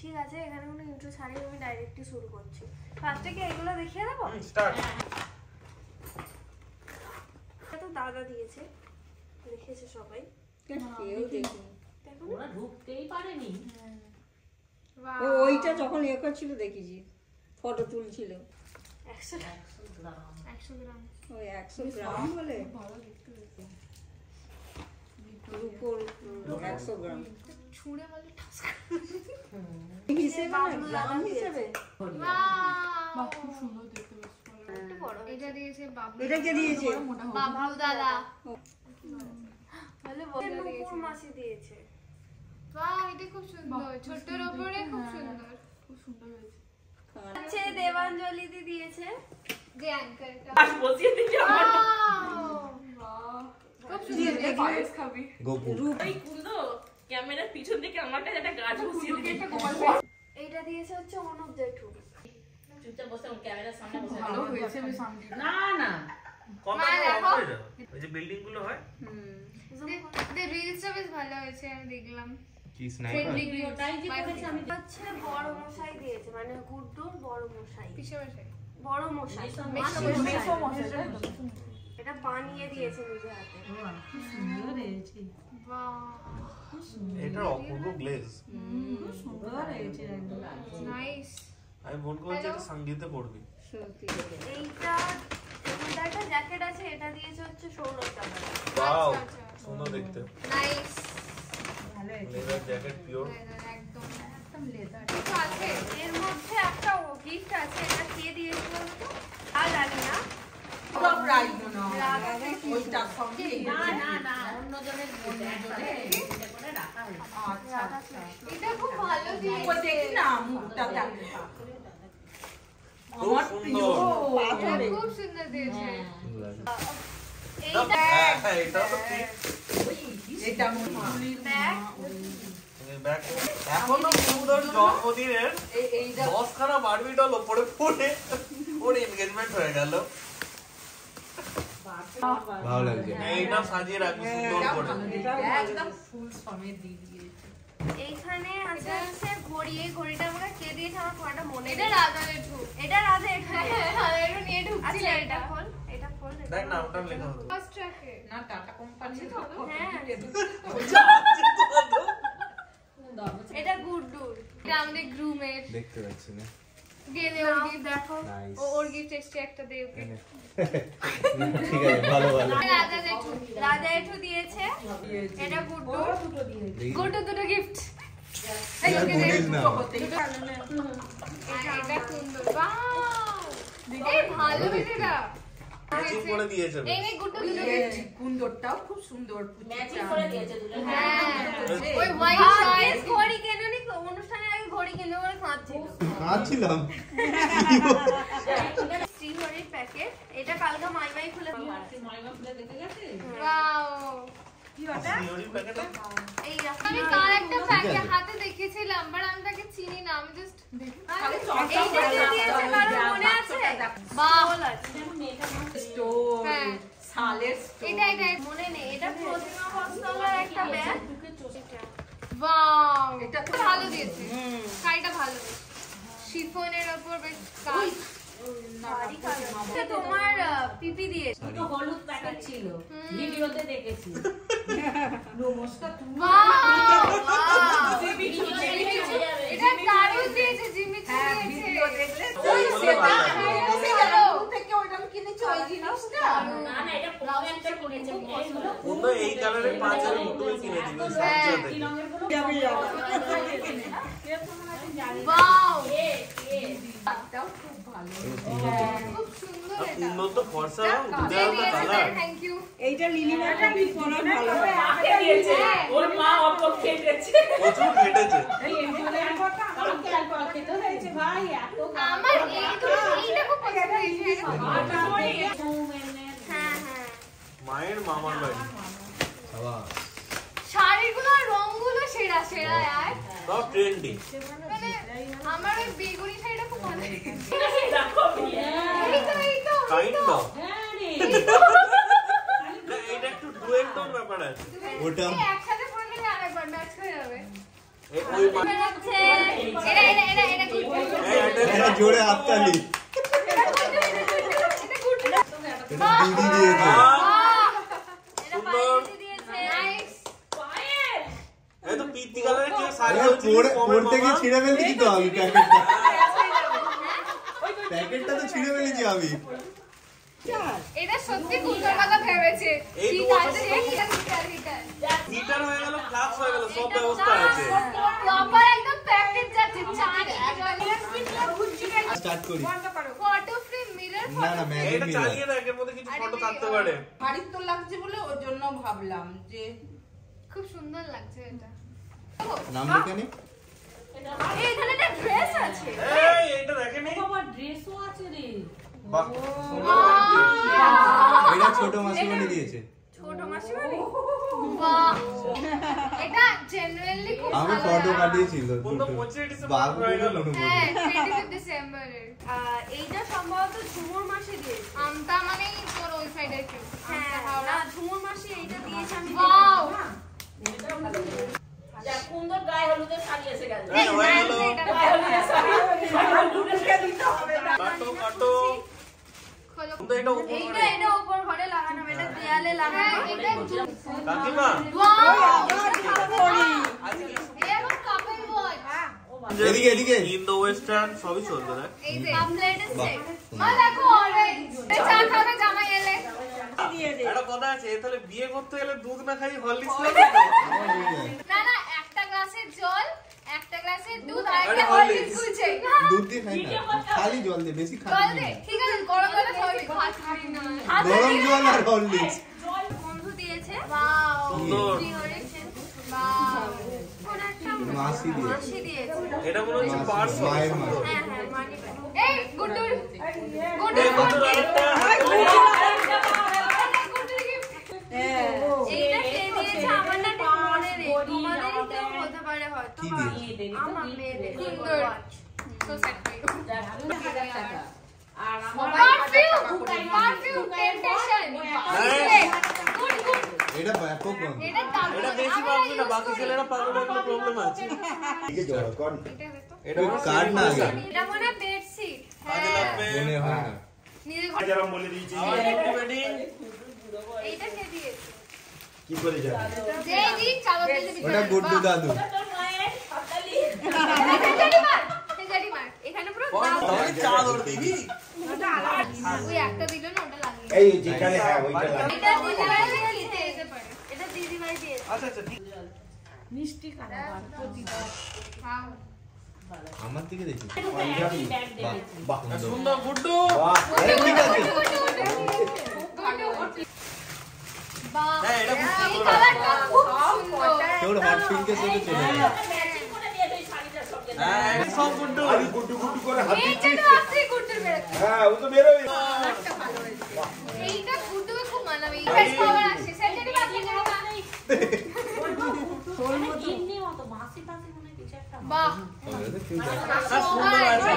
ঠিক আছে, এখানে কোনো ইন্ট্রো ছাড়াই আমি ডাইরেক্টলি শুরু করছি। ফার্স্টে কি এগুলো দেখিয়ে দেবো? স্টার্ট। এটা তো দাদা দিয়েছে, দেখেছে সবাই। কেউ দেখিনি, ওরা ঢুকতেই পারেনি। ওইটা যখন ইয়ে করছিল দেখেছি, ফটো তুলছিল। 100 গ্রাম। 100 গ্রাম। ওই 100 গ্রাম বলে রূপোর 100 গ্রাম ছুঁড়ে বলে ঠাস হিসেবে না, গ্রাম হিসেবে। বাহ, খুব সুন্দর দেখতে বেশ ভালো। একটু বড়। এটা দিয়েছে বাবু। এটা কে দিয়েছে? বাবু দাদা। বলে নূপুর মাসি দিয়েছে। বাহ, এটা খুব সুন্দর, ছোট্টর উপরে খুব সুন্দর। খুব সুন্দর হয়েছে। আচ্ছা, দেবাঞ্জলি দি দিয়েছে। যে অ্যাঙ্কারটা আজ বসিয়ে দিচ্ছি আমার। খুব সুন্দর। পায়েস খাবি। রূপ এই কুন্দো ক্যামেরার পিছন থেকে আমার কাছে একটা গাছ বসিয়ে দিচ্ছি। এইটা দিয়েছে হচ্ছে অনুপ জেঠু। চুপচাপ বসে ক্যামেরার সামনে বসে ভালো হয়েছে বেশ সামনে। না না কত মা দেখো। হয়ে যাবে ওই যে বিল্ডিং গুলো হয়। রিলসটা বেশ ভালো হয়েছে, আমি দেখলাম। কি ওটাই যে করেছে আমি হচ্ছে বড় মশাই দিয়েছে, মানে গুড্ডুর বড় মশাই। পিছে বসে বড় মশাই। মেসো এটা বানিয়ে দিয়েছে নিজে হাতে। সুন্দর হয়েছে। বাহ, এটা অপূর্ব গ্লেজ। খুব সুন্দর হয়েছে একদম। নাইস। আমি বোন বলছি এটা সঙ্গীতে পড়বি। সত্যি এইটা একটা জ্যাকেট আছে, এটা দিয়েছে হচ্ছে সৌরভ দাদা। ওয়াও, আচ্ছা। সুন্দর দেখতে। নাইস। ভালো হয়েছে লেদার জ্যাকেট পিওর। একদম একদম লেদার। কিছু আছে এর মধ্যে একটা গিফট আছে, এটা কে দিয়েছে বলতো? আর জানি না। সব রাইট না রাধা ওইটা সঙ্গে না না না অন্যজনের জন্য এটা করে রাখা হয়েছে। আচ্ছা আচ্ছা, এটা খুব ভালো দিয়েছে। ওই দেখি না মুখটা দেখো। খুব সুন্দর। পাথরে খুব সুন্দর দিয়েছে। এইটা হ্যাঁ, এটাও তো ঠিক। এটা ব্যাগ। এই ব্যাগ এখনো সুন্দর জন্মদিনের এইটা 10 খানা বারবি ডল উপরে পড়ে ওর এনগেজমেন্ট হয়ে গেল। ভালো লাগছে। এইটা সাজিয়ে রাখবি সুন্দর করে। একদম ফুল সমেত দিয়ে দিয়েছে। এইখানে আছে হচ্ছে ঘড়ি। এই ঘড়িটা আমরা কে দিয়েছে আমার পুরোটা মনে এটা নেই। রাধা রেঠু। এটা রাধা একটু। রাধা রেঠু নিয়ে ঢুকছিল আচ্ছা, এটা। এটা খোল, এটা খোল। দেখ না ওটা লেখা হতো। ফার্স্ট ট্র্যাকে। না টাটা কোম্পানি তো হ্যাঁ। দাও। এটা গুড্ডুর। এটা আমাদের গ্রুমের। দেখতে পাচ্ছি না। গেলে ওর গিফট দেখো। নাইস। ওর গিফট এসছে একটা দে ওকে। ঠিক আছে, ভালো ভালো। রাধা রেঠু। রাধা একটু দিয়েছে। এটা গুড্ডুর। গুড্ডু দেখি। দুটো গিফট। এটা বোনের নাম। এটা সুন্দর। ওয়াও, এই ভালো এটা। ম্যাচিং করে দিয়েছে। এই নে গুড্ডু দুটো গিফট। কুন্দরটাও খুব সুন্দর। ম্যাচিং করে দিয়েছে দুজন। হ্যাঁ, ওই হোয়াইট ভাগ্যিস শার্ট। ঘড়ি কেননি, অনুষ্ঠানের আগে ঘড়ি কিনে বলে কাঁদছিল। কাঁদছিলাম। শ্রীহরির প্যাকেট। এটা কালকে মাই খুলে ময়মা ফুলে দেখে গেছে। ওয়াও, সিওরি প্যাকেট। এই আমি কার একটা প্যাকেট হাতে দেখেছিলাম, বাট আমি তাকে চিনি না। আমি জাস্ট এইটা কে দিয়েছে কারো মনে আছে? বাহ, স্টোন, হ্যাঁ। শালের স্টোন। এটা মনে নেই। এটা প্রতিমা বস্ত্রালয়ের একটা ব্যাগ। ওয়াও, এটা এটা ভালো দিয়েছে। শাড়িটা ভালো দিয়েছে। শিফনের উপর বেশ কাজ। ভারী কালার। এটা তোমার পিপি দিয়েছে। দুটো হলুদ প্যাকেট ছিল, ভিডিওতে দেখেছি। নমস্কার তুমি। ওয়াও, ভিডিওতে এটা দারুণ দিয়েছে। জিমি হ্যাঁ দিয়েছে। ভিডিও দেখলে ওই সেটা ভালো। থেকে ওইটা আমি কিনেছি ওই জিনিসটা। না না এটা প্রোগ্রামটা করেছে এইগুলো বন্ধু এই কালারের 5 এর মুটুই কিনে দিবি সবচেয়ে কি রঙের গুলো যাবে ওয়াও, তাও খুব ভালো। খুব সুন্দর আর এটা। সুন্দর তো ফর্সা যে দুটো দিয়েছে কালার। Thank you. এইটা লিলিমাটা কি পরা ভালো হয়। মাকে দিয়েছে, ওর মা অল্প খেয়েছে। প্রচুর ফেটেছে। কালকে অল্প খেতে হয়েছে ভাই, এত আমার এইটা খুব পছন্দ হয়েছে। হ্যাঁ হ্যাঁ। মায়ের মামার বাড়ি বাবা শাড়িগুলোর রংগুলো সেরা সেরা আর সব ট্রেন্ডি। মানে আমার ওই বেগুনি শাড়িটা খুব ভালো লেগেছে। দেখো এই তো কাইন্ড অফ হ্যাঁ রে এটা একটু ডুয়েট টোন ব্যাপার আছে। ওটা এই একসাথে পরলে আরেকবার ম্যাচ হয়ে যাবে। ওই বেরোচ্ছে। এটা good. এটা জোরে হাততালি। এটা good. এটা দিদি দিয়েছে। এটা পাইয়ে দিয়েছে। নাইস। এই তো পিটি কালারের কি শাড়ি আরে পড়তে গিয়ে ছিঁড়ে ফেলেছি তো আমি প্যাকেটটা। প্যাকেটটা তো ছিঁড়ে ফেলেছি আমি। এটা সত্যি কুকুর কথা ভেবেছে। এই ঠিক তো আছে, হিটার। হিটার হয়ে গেল, ফ্লাক্স হয়ে গেল, সব ব্যবস্থা আছে। প্রপার একদম প্যাকেট যাচ্ছে। চাঁদ স্টার্ট করি। ফটো ফ্রেম মিরর না না ম্যাজিক এটা মিরর। চালিয়ে দেখ, এর মধ্যে কিছু ফটো থাকতে পারে। বাড়ির তো লাগছে বলে ওর জন্য ভাবলাম যে খুব সুন্দর লাগছে এটা। নাম লিখে নি। এই এখানে একটা ড্রেস আছে। এই এটা দেখেনি? বাবা ড্রেসও আছে রে। বাহ, এটা ছোট মাসিমণি দিয়েছে। ছোট মাসিমণি। বাহ, এটা জেনারেলি খুব আমি ভালো ফটো লাগে। কাটিয়েছিল। কোন তো 25 ডিসেম্বর বাবু হয়ে গেল। হ্যাঁ 25 ডিসেম্বরের। এইটা সম্ভবত ঝুমুর মাসে দিয়েছে। আমটা মানেই তোর ওই সাইডের কেউ। হ্যাঁ, না ঝুমুর মাসে এইটা দিয়েছে আমি ওয়াও। যা সুন্দর গায়ে হলুদের শাড়ি এসে গেল। এই হয়ে গেল। গায়ে হলুদের শাড়ি কাটো কাটো। খোলো। কিন্তু এটা উপর করে। এটা উপর ঘরে লাগানো হবে, এটা দেয়ালে লাগানো হবে। এটা কাকিমা ওয়াও। আজকে এই এখন কাপল ওয়াচ। এদিকে এদিকে। ইন্দো ওয়েস্টার্ন সবই চলবে না? এই যে প্লেটের সেট। মা দেখো অরেঞ্জ। এই চা খাবে জামাই এলে। একটা কথা আছে, এ তাহলে বিয়ে করতে গেলে দুধ না খাই হরলিক্স না না, একটা গ্লাসের জল, একটা গ্লাসের দুধ আর একটা আরে হরলিক্স হরলিক্স। গুলছে। দুধ দিয়ে খাই না। খালি জল দিয়ে, বেশি খাই জল না। দে, ঠিক আছে গরম জলে খাওয়াবি। খাচ্ছি না। গরম জল আর হরলিক্স। বন্ধু দিয়েছে। ওয়াও। সুন্দর। কি হয়েছে? ওয়াও। কোন একটা মাসি দিয়েছে। মাসি দিয়েছে। এটা মনে হচ্ছে পার্স মায়ের মা। হ্যাঁ হ্যাঁ মানি ব্যাগ। এই গুড্ডুর। এই গুড্ডুর কত আরেকটা এইটা কে দিয়েছে আমার না ঠিক মনে নেই। তোমাদেরই কেউ হতে পারে হয়তো। কি দিয়েছে? আমার মেয়েদের। সুন্দর। So sad for you. আর আমার পারফিউম টেম্পটেশন। Good good. এটা ব্যাপক গন্ধ। এটা দাম। এটা বেশি পাবি না, বাকি ছেলেরা পাগল হয়ে গেলে প্রবলেম আছে। এটা দেখো। এটা ওই কার্ড না আগে। এটা মনে বেডশিট। কাজে লাগবে। মনে হয় না। নিজে ঘরে আমার wedding। এইটা কে দিয়েছে? কি করে জানি? যে দি চালো দিতে দিতে। ওটা গুড্ডু দাদু। তোর মায়ের হাততালি। জেডি মার। এখানে পুরো তাহলে চাদর দিবি। ওই একটা দিল না ওটা লাগিয়ে। এই যেখানে হ্যাঁ ওইটা লাগে। এটা দিদিভাই দিতে যেতে পারে। এটা দিদিভাই দিয়েছে। আচ্ছা আচ্ছা ঠিক। মিষ্টি কানা হ্যাঁ। আমার দিকে দেখি। ব্যাগ দেবে। বাহ সুন্দর গুড্ডু। আরে ঠিক আছে। বাহ। হ্যাঁ, এটা খুব এই সুন্দর। কালারটা খুব সুন্দর। তোর হট পিঙ্কের সাথে চলে গেল। ম্যাচিং করে দিয়ে এই শাড়িটা সঙ্গে। হ্যাঁ, এটা সব গুড্ডু। এইটা তো আছে গুড্ডুর বেরোচ্ছে। হ্যাঁ ও তো বেরোবে। এইটা গুড্ডুকে খুব মানাবে। এই ফেস কভার আসছে। সেটারই বাদ দিয়ে গেল না। এমনি মতো মাসি টাসি মনে হয় কিছু একটা হবে। বাহ। হ্যাঁ, সুন্দর আছে।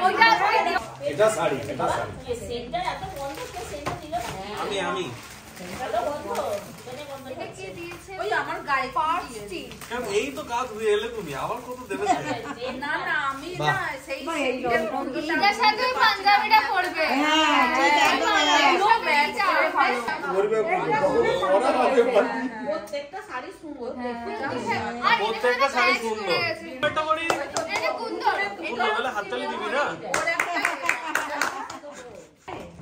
ওইটা আজকে দিও। এটা শাড়ি, এটা শাড়ি। এ সেন্টার এত বন্ধ কে সেন্টার দিল না? আমি সেন্টারটা বন্ধ। কেন বন্ধ এটা করছে? কে দিয়েছে? ওই আমার গায়ে পার্সটি। কেন এই তো কাজ ধুয়ে এলে তুমি আবার কত দেবে? না না আমি বাহ। না সেই এটার সাথে ওই পাঞ্জাবিটা পরবে। হ্যাঁ, ঠিক একদম একদম ম্যাচ করে ভালো। করবে ওরা হবে। প্রত্যেকটা শাড়ি সুন্দর দেখতে। আর প্রত্যেকটা শাড়ি match সুন্দর। করে গেছে। একটা করি। এটা কুন্দর। সুন্দর হলে হাততালি দিবি না?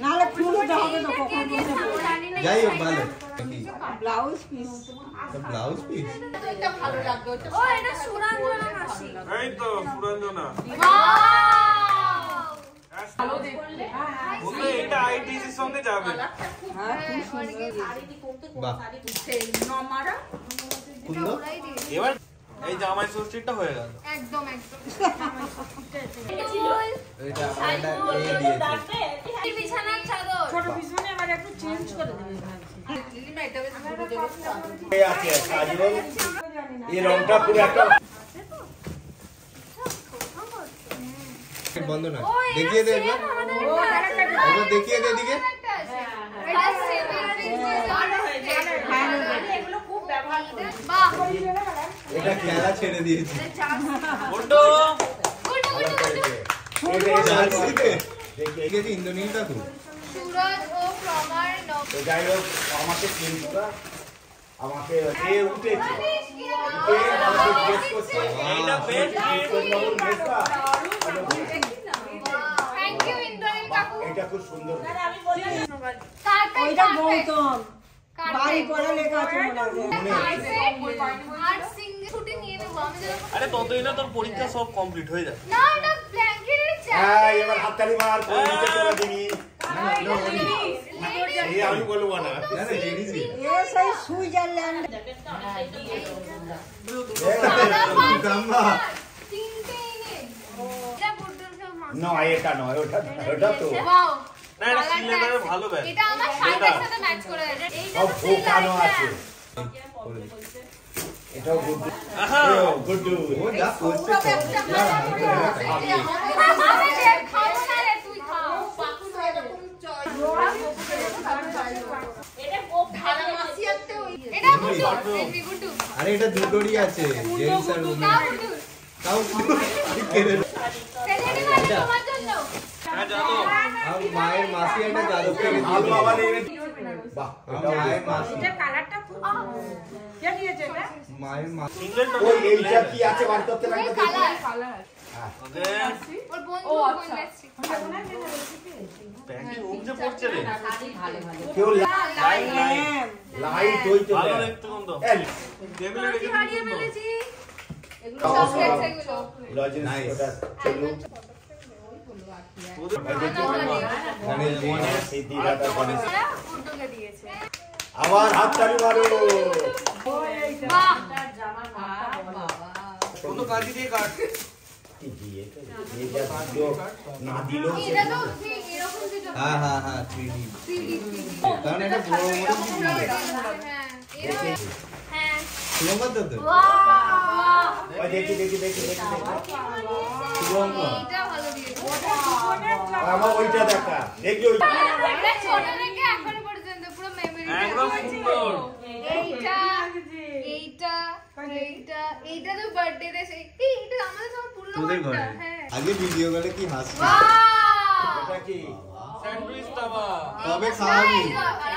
নালে ফুলটা হবে না এটা কে দিয়েছে আমি জানি না। যাই হোক ভালো। Blouse piece blouse piece. এটা ভালো লাগবে ওটা ও এটা সুরাঞ্জনা মাসি। এই তো সুরঞ্জনা। Wow! বলতে এটা আইটিসির সঙ্গে যাবে। হ্যাঁ খুব সুন্দর শাড়িটি কোনতে কোন বাহ। শাড়ি সেই নমারা কুন্দো। ওরাই দিয়েছে। এবার এই জামাই ষষ্ঠীটা হয়ে গেল। একদম একদম। এটা এটা এই দিয়েছে। এই বিছানার চাদর। ছোট পিছনে আবার একটু চেঞ্জ করে দেবে ভাবছি। লিলিমা এটা বেশ ভালো দেবে এই আছে কাজল। এই রংটা পুরো একটা বন্ধ না। দেখিয়ে দে একবার। একবার দেখিয়ে দে এদিকে। এটা সিভিল প্রিন্সেস আর এগুলো খুব ব্যবহার বাহ এটা খেলা ছেড়ে দিয়েছে বন্ডো দেখি ইন্দ্রনীলটা তো সুরজ ও প্রমার তো যাই হোক আমাকে চিন্তা আমাকে এ উঠেছে আমাকে জিজ্ঞেস করছে এইটা বেস্ট থ্যাংক ইউ ইন্দ্রনীল কাকু এটা খুব সুন্দর ওইটা গৌতম বাড়ি পড়া লেখা আছে মনে আছে আর সিঙ্গেল ছুটি নিয়ে নেবো আমি যখন আরে ততই না তোর পরীক্ষা সব কমপ্লিট হয়ে যায় না না ব্ল্যাঙ্কেটের হ্যাঁ এবার হাততালি মার কোন নিচে চলে দিবি এই আমি বলবো না লেডিসই এ সেই সুইজারল্যান্ড গাম্মা তিনটে এনে এটা বুটুর সব মাছ না এটা নয় ওটা তো ওয়াও না এটা সিলেবারে ভালো ব্যাগ এটা আমার শাড়িটার সাথে ম্যাচ করে যাবে এইটা সব তো সেই ভোকানো লাইটটা। আছে এটাও গুড গুড ও যা করছে আমি দেখ খাবো না রে তুই খাও এটা বুটু দেখবি বুটু আরে এটা দুটোরই আছে জেন্টস আর না ওমেন বুটু তাও কেড়ে সেলেনি মানে তোমার জন্য হ্যাঁ জানো আর মায়ের মাসি একটা যাদবকে ভালো বাবা নেবে বাহ এটা মায়ের মাসি এটা কালারটা খুব কে দিয়েছে এটা মায়ের মাসি সিঙ্গেলটা ওই এইটা কি আছে বার করতে ওই লাগবে কালার ওকে ওর বন্ধু কন্যাশ্রী ব্যাগে রুম যে পড়ছে রে কেউ লাইট ওই তো ভালো দেখতে কোন তো টেবিলে রেখে হারিয়ে দিন ফেলেছি চকলেটস এগুলো লজেন্স ওটা চলো মানে সিদ্ধি দাদা গণেশ বুটুকে দিয়েছে আবার হাততালি মারো বাহ কোন কাজি দিয়ে কাট কি দিয়ে এই যা দিও না দিলো এটা তো ঠিক এরকম কিছু হ্যাঁ হ্যাঁ হ্যাঁ 3D 3D কারণ এটা পুরো হ্যাঁ এরকম হ্যাঁ সুন্দর তো বাহ ওই দেখি এইটা ভালো দিয়েছে আমার ওইটা দেখা দেখি ওই এটা ছোট থেকে এখনো পর্যন্ত পুরো মেমরি একদম সুন্দর এইটা তো বার্থডে তে সেই এইটা আমাদের সব পুরো তোদের ঘরে হ্যাঁ আগে ভিডিও কলে কি হাসি বাহ এটা কি স্যান্ডউইচ তাবা তবে খাওয়াবি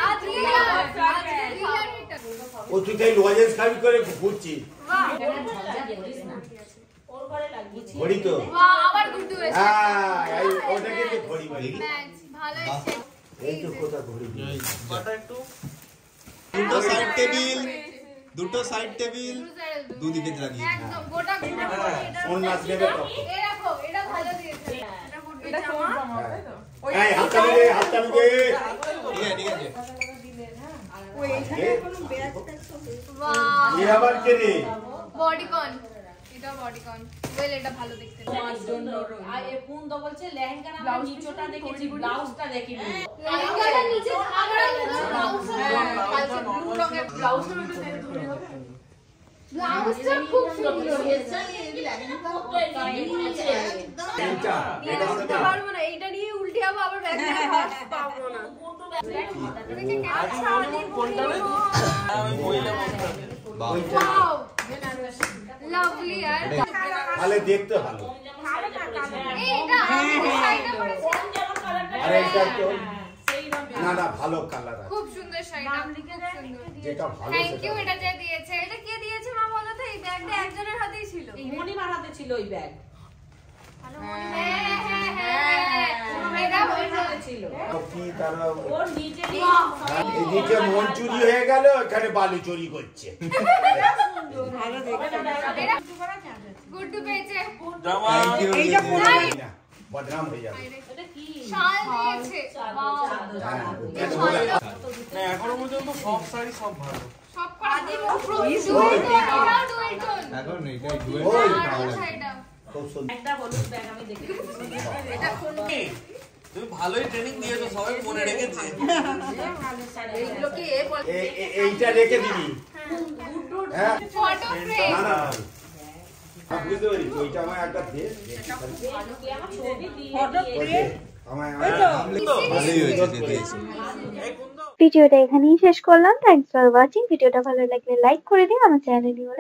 আজ লিলার ও তুই তাই লজেন্স খাবি করে ঘুরছি ঘড়ি তো বাহ আবার গুড্ডু এসেছে হ্যাঁ ওটাকে তো ঘড়ি বলি ম্যাচ ভালো এসেছে এই তো কোথা ঘড়ি কথা একটু দুটো সাইড টেবিল দুদিকে লাগিয়ে একদম গোটা কোন নাচ নেবে তো এটা ভালো দিয়েছে এটা গুড্ডু জামা এই হাততালি দে ঠিক আছে ওই এখানে কোনো ব্যাগ বাহ এই আবার কে রে বডিকন এটা বডিকন ওয়েল এটা ভালো দেখতে নিচটা দেখেছি ব্লাউজটা দেখিনি লেহেঙ্গাটা নিচে ধাগড়া ব্লু রঙের ব্লাউজটা ব্লাউজটা খুব সুন্দর এটা পারবো না এইটা নিয়ে উল্টে যাবো আবার ব্যাগ পাবো না কোনটা রে আমি মহিলা বলতে ওয়াও লাভলি यार ভালো দেখতে ভালো এই এটা আমি শাড়িটা পরেছি আরে এটা তো না ভালো কালার আছে খুব সুন্দর শাড়িটা খুব সুন্দর যেটা ভালো থ্যাংক ইউ এটা যে দিয়েছে এটা কে দিয়েছে মা বলো তো এই ব্যাগটা একজনের হাতেই ছিল মণিমার হাতে ছিল ওই ব্যাগ এটা ছিল কি তারা ওর নিচে এই নিচে মন চুরি হয়ে গেল এখানে বালু চুরি করছে ভালো দেখতে গুড্ডু পেয়েছে জামা এইটা পুরো না বদনাম হয়ে যাবে এটা কি শাল দিয়েছে বাহ হ্যাঁ না এখনো পর্যন্ত সব শাড়ি সব ভালো সব করা দিব এটাও ডুয়েটন এখন এটা ডুয়েল ওই ভালো শাড়িটা খুব সুন্দর একটা হলুদ ব্যাগ আমি দেখেছি এটা কোন তুমি ভালোই ট্রেনিং দিয়েছো সবাই মনে রেখেছে এইগুলো কি এইটা রেখে দিবি হ্যাঁ ফটো ফ্রেম না বুঝতে পারি ওইটা আমার একটা দে আমার ছবি দিয়ে ফটো ওই ফ্রেম যে, আমায় ওই তো ভালোই হয়েছে দিয়েছি এই কোন দাও ভিডিওটা এখানেই শেষ করলাম। Thanks for watching. ভিডিওটা ভালো লাগলে লাইক করে দিন, আমার চ্যানেলে